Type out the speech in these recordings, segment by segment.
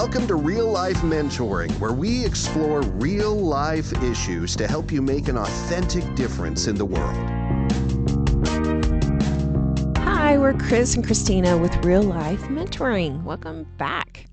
Welcome to Real Life Mentoring, where we explore real life issues to help you make an authentic difference in the world. Hi, we're Chris and Christina with Real Life Mentoring. Welcome back.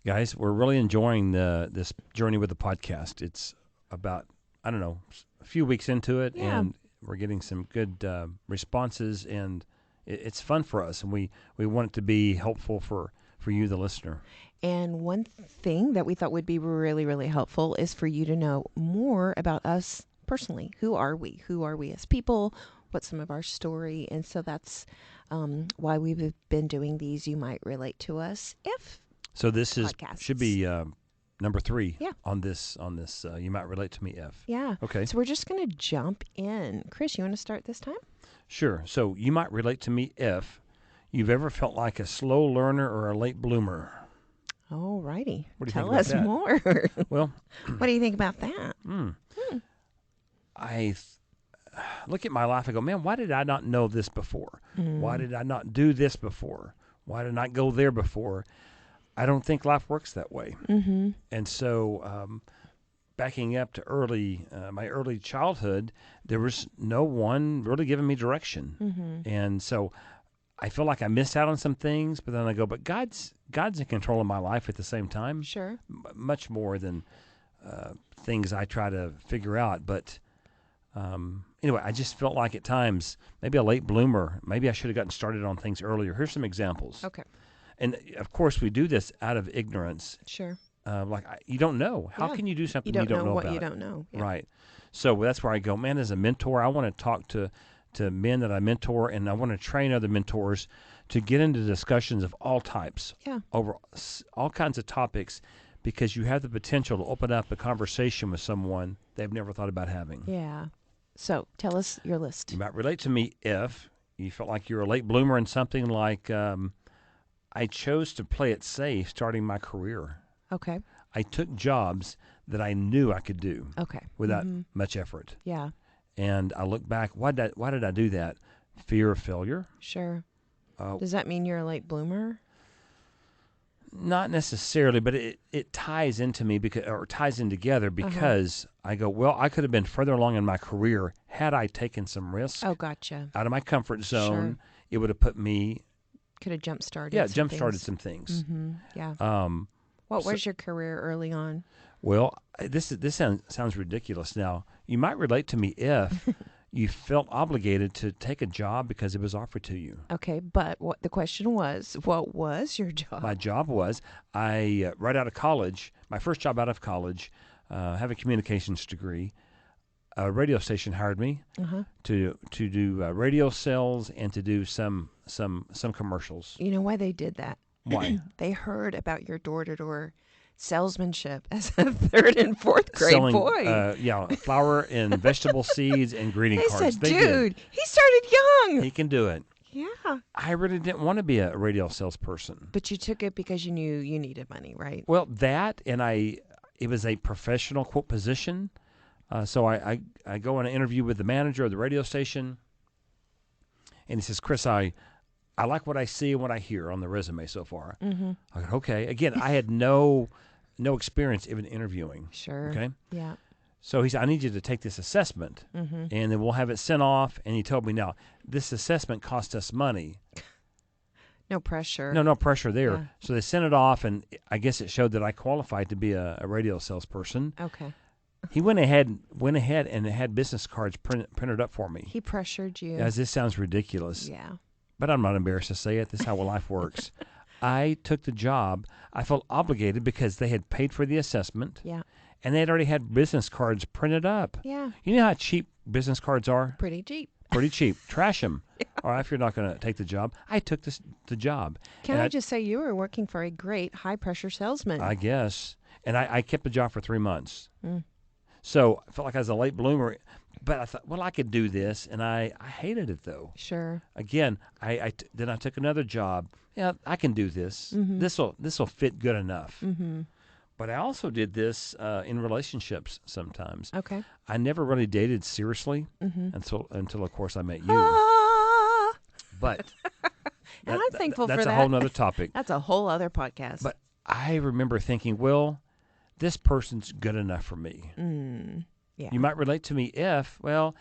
Guys, we're really enjoying this journey with the podcast. It's about, a few weeks into it, and we're getting some good responses, and it's fun for us, and we want it to be helpful for you, the listener. And one thing that we thought would be really, really helpful is for you to know more about us personally. Who are we? Who are we as people? What's some of our story? And so that's why we've been doing these. You might relate to us So this podcasts. Should be number 3 Yeah. on this. You might relate to me if. Yeah. Okay. So we're just going to jump in. Chris, you want to start this time? Sure. So you might relate to me if you've ever felt like a slow learner or a late bloomer. All righty. What do you Tell think about us that? more. Well, What do you think about that? I look at my life and go, man, why did I not know this before? Why did I not do this before? Why did I not go there before? I don't think life works that way. Mm-hmm. And so backing up to my early childhood, there was no one really giving me direction. Mm-hmm. And so I feel like I missed out on some things, but then I go, but God's in control of my life at the same time. Sure. Much more than things I try to figure out. But anyway, I just felt like at times, maybe a late bloomer, maybe I should have gotten started on things earlier. Here's some examples. Okay. And of course, we do this out of ignorance. Sure. You don't know. How Yeah. can you do something You don't know about? what you don't know. Yeah. Right. So that's where I go, man, as a mentor, I want to talk to men that I mentor, and I want to train other mentors to get into discussions of all types over all kinds of topics, because you have the potential to open up a conversation with someone they've never thought about having. Yeah. So tell us your list. You might relate to me if you felt like you're a late bloomer in something like I chose to play it safe starting my career. Okay. I took jobs that I knew I could do without much effort. Yeah. And I look back, why did I do that? Fear of failure? Sure. Does that mean you're a late bloomer? Not necessarily, but it ties into me ties in together because I go, well, I could have been further along in my career had I taken some risk. Oh, gotcha. Out of my comfort zone. Sure. It would have put me. Could have jump-started some things. Mm-hmm. Yeah. What was your career early on? Well, this sounds ridiculous now. You might relate to me if you felt obligated to take a job because it was offered to you. Okay, but what the question was, what was your job? My job was, right out of college, my first job out of college, have a communications degree. A radio station hired me to do radio sales and to do some commercials. You know why they did that? Why? They heard about your door-to-door salesmanship as a third and fourth grade Selling, boy. Flour and vegetable seeds and greeting They cards. said, dude, he started young. He can do it. Yeah. I really didn't want to be a radio salesperson. But you took it because you knew you needed money, right? Well, that, and it was a professional, quote, position. So I go on an interview with the manager of the radio station, and he says, Chris, I like what I see and what I hear on the resume so far. Mm-hmm. I go, okay. Again, I had no experience even interviewing. Sure. Okay? Yeah. So he said, I need you to take this assessment, and then we'll have it sent off. And he told me, now, this assessment cost us money. No pressure. No pressure there. Yeah. So they sent it off, and I guess it showed that I qualified to be a radio salesperson. Okay. He went ahead and had business cards printed up for me. He pressured you. As this sounds ridiculous. Yeah. But I'm not embarrassed to say it. This is how life works. I took the job. I felt obligated because they had paid for the assessment. Yeah. And they had already had business cards printed up. Yeah. You know how cheap business cards are? Pretty cheap. Pretty cheap. Trash them. Yeah. All right, if you're not going to take the job. I took the job. Can I just say you were working for a great high-pressure salesman? I guess. And I kept the job for 3 months. So I felt like I was a late bloomer. But I thought, well, I could do this, and I hated it though. Sure. Again, then I took another job. Yeah, I can do this. This will fit good enough. But I also did this in relationships sometimes. Okay. I never really dated seriously until of course I met you. But and I'm thankful for that. That's a whole nother topic. That's a whole other podcast. But I remember thinking, well, this person's good enough for me. Yeah. You might relate to me if, well,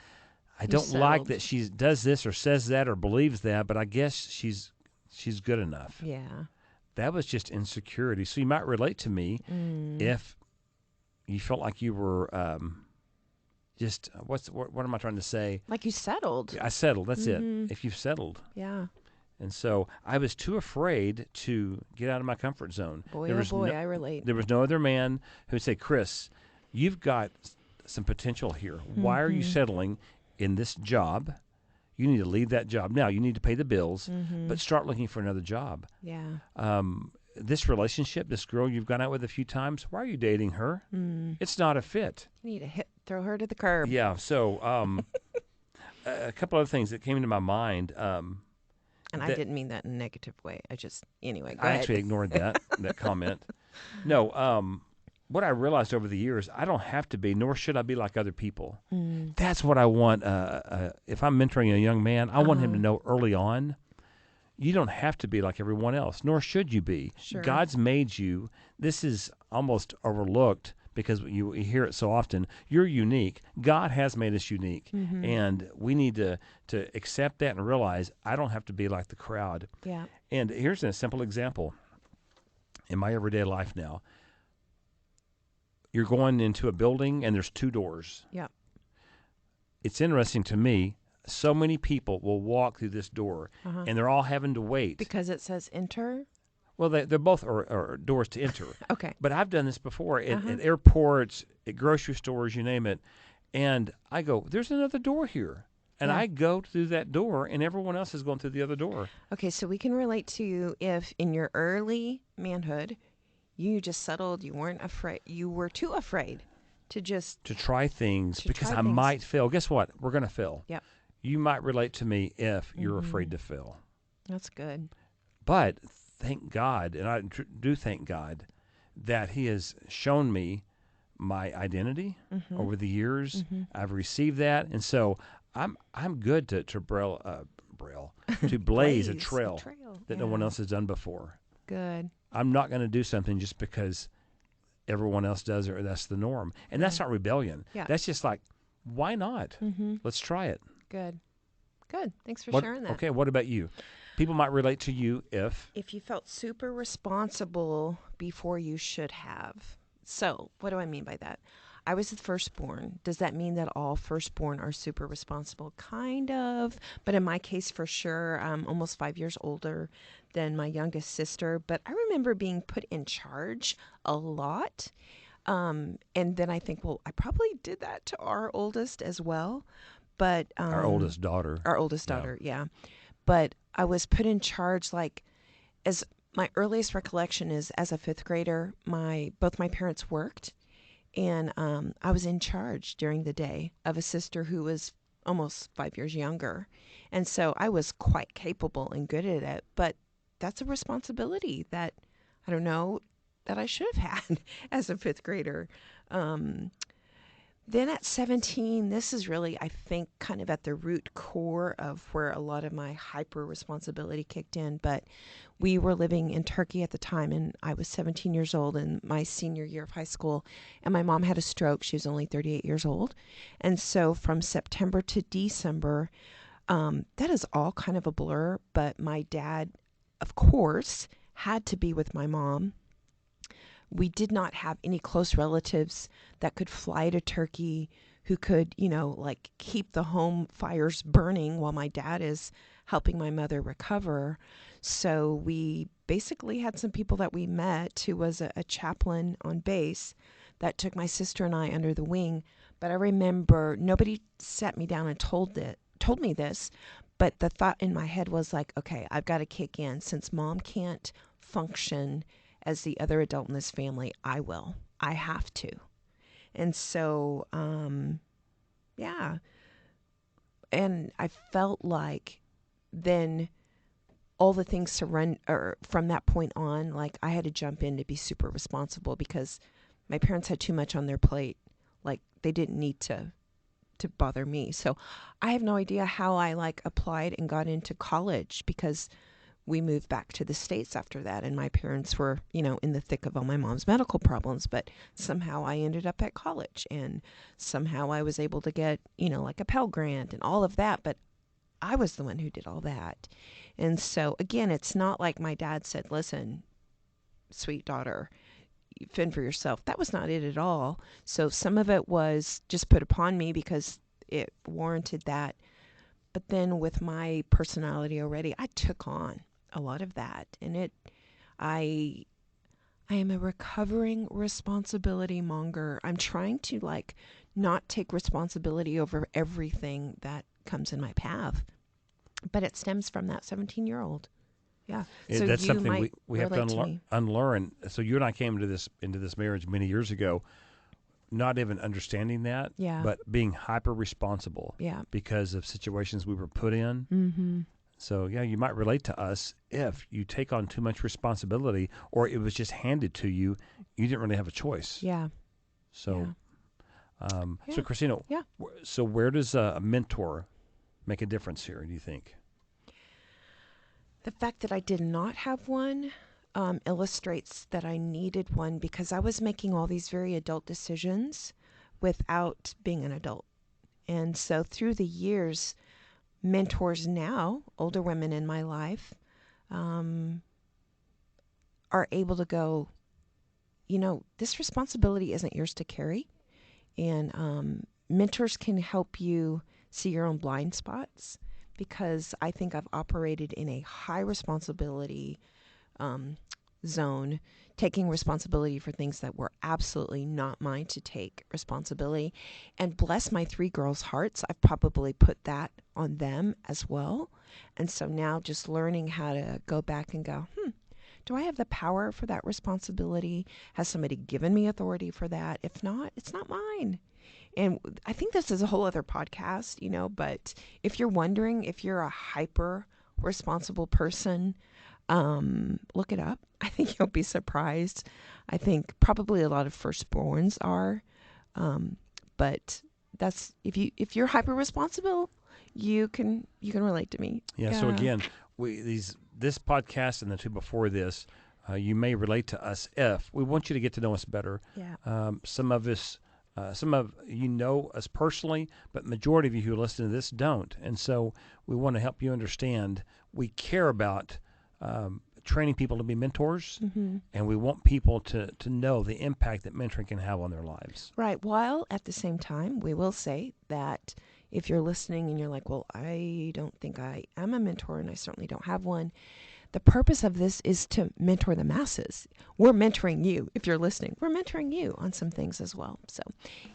I don't like that she does this or says that or believes that, but I guess she's good enough. Yeah. That was just insecurity. So you might relate to me if you felt like you were just what am I trying to say? Like you settled. I settled. That's it. If you've settled. Yeah. And so I was too afraid to get out of my comfort zone. Boy, oh boy, I relate. There was no other man who would say, Chris, you've got some potential here. Why are you settling in this job? You need to leave that job. Now, you need to pay the bills, but start looking for another job. Yeah. This relationship, this girl you've gone out with a few times, why are you dating her? It's not a fit. You need to throw her to the curb. Yeah, so a couple other things that came into my mind. And I didn't mean that in a negative way. Anyway, go I ahead. actually ignored that comment. No, what I realized over the years, I don't have to be, nor should I be like other people. That's what I want. If I'm mentoring a young man, I want him to know early on, you don't have to be like everyone else, nor should you be. Sure. God's made you. This is almost overlooked because you hear it so often. You're unique. God has made us unique, and we need to accept that and realize I don't have to be like the crowd. Yeah. And here's a simple example in my everyday life now. You're going into a building and there's 2 doors. Yeah. It's interesting to me, so many people will walk through this door and they're all having to wait. Because it says enter? Well, they're both are doors to enter. Okay. But I've done this before at airports, at grocery stores, you name it. And I go, there's another door here. And I go through that door and everyone else is going through the other door. Okay, so we can relate to you if in your early manhood, you just settled, you weren't afraid, you were too afraid to try things because I things. might fail. Guess what? We're going to fail. Yep. You might relate to me if you're afraid to fail. That's good. But thank God, and I do thank God, that He has shown me my identity over the years. I've received that, and so I'm good to blaze a trail that no one else has done before. Good. I'm not going to do something just because everyone else does it or that's the norm. And that's not rebellion. Yeah. That's just like, why not? Let's try it. Good. Thanks for sharing that. Okay, what about you? People might relate to you if you felt super responsible before you should have. So, what do I mean by that? I was the firstborn. Does that mean that all firstborn are super responsible? Kind of. But in my case, for sure, I'm almost 5 years older than my youngest sister. But I remember being put in charge a lot. And then I think, well, I probably did that to our oldest as well. But our oldest daughter. Yeah. But I was put in charge, like, as my earliest recollection is as a 5th grader, both my parents worked. And I was in charge during the day of a sister who was almost 5 years younger. And so I was quite capable and good at it. But that's a responsibility that, I don't know, that I should have had as a 5th grader. Then at 17, this is really, I think, kind of at the root core of where a lot of my hyper responsibility kicked in. But we were living in Turkey at the time, and I was 17 years old in my senior year of high school, and my mom had a stroke. She was only 38 years old. And so from September to December, that is all kind of a blur, but my dad, of course, had to be with my mom. We did not have any close relatives that could fly to Turkey who could, like keep the home fires burning while my dad is helping my mother recover. So we basically had some people that we met who was a chaplain on base that took my sister and I under the wing. But I remember nobody sat me down and told me this, but the thought in my head was like, okay, I've got to kick in. Since mom can't function as the other adult in this family, I will. I have to. And so, yeah. And I felt like then all the things from that point on, like I had to jump in to be super responsible because my parents had too much on their plate. Like they didn't need to bother me. So I have no idea how I applied and got into college because we moved back to the States after that, and my parents were, in the thick of all my mom's medical problems, but somehow I ended up at college, and somehow I was able to get, like a Pell Grant and all of that, but I was the one who did all that. And so, again, it's not like my dad said, listen, sweet daughter, fend for yourself. That was not it at all. So some of it was just put upon me because it warranted that. But then with my personality already, I took on a lot of that. And I am a recovering responsibility monger. I'm trying to not take responsibility over everything that comes in my path. But it stems from that 17-year-old. Yeah. So that's you something might we have to relate me. unlearn. So you and I came into this marriage many years ago, not even understanding that, Yeah. but being hyper responsible. Yeah. Because of situations we were put in. Mm-hmm. So yeah, you might relate to us if you take on too much responsibility, or it was just handed to you. You didn't really have a choice. Yeah. So, Yeah. So Christina, Yeah. So where does a mentor make a difference here, do you think? The fact that I did not have one illustrates that I needed one because I was making all these very adult decisions without being an adult. And so through the years, mentors now, older women in my life, are able to go, this responsibility isn't yours to carry. And mentors can help you see your own blind spots, because I think I've operated in a high responsibility zone, taking responsibility for things that were absolutely not mine to take responsibility. And bless my 3 girls' hearts, I've probably put that on them as well. And so now just learning how to go back and go, do I have the power for that responsibility? Has somebody given me authority for that? If not, it's not mine. And I think this is a whole other podcast, but if you're wondering if you're a hyper responsible person, look it up. I think you'll be surprised. I think probably a lot of firstborns are, but that's if you're hyper responsible, you can relate to me. Yeah. So again, this podcast and the 2 before this, you may relate to us if we want you to get to know us better. Yeah. Some of us. Some of you know us personally, but majority of you who listen to this don't. And so we want to help you understand we care about training people to be mentors, and we want people to know the impact that mentoring can have on their lives. Right. While at the same time, we will say that if you're listening and you're like, well, I don't think I am a mentor and I certainly don't have one, the purpose of this is to mentor the masses. We're mentoring you. If you're listening, we're mentoring you on some things as well. So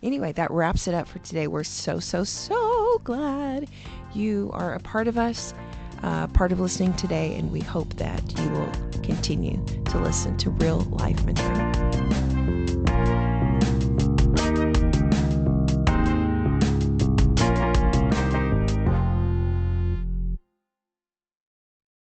anyway, that wraps it up for today. We're so, so, so glad you are a part of us, part of listening today, and we hope that you will continue to listen to Real Life Mentoring.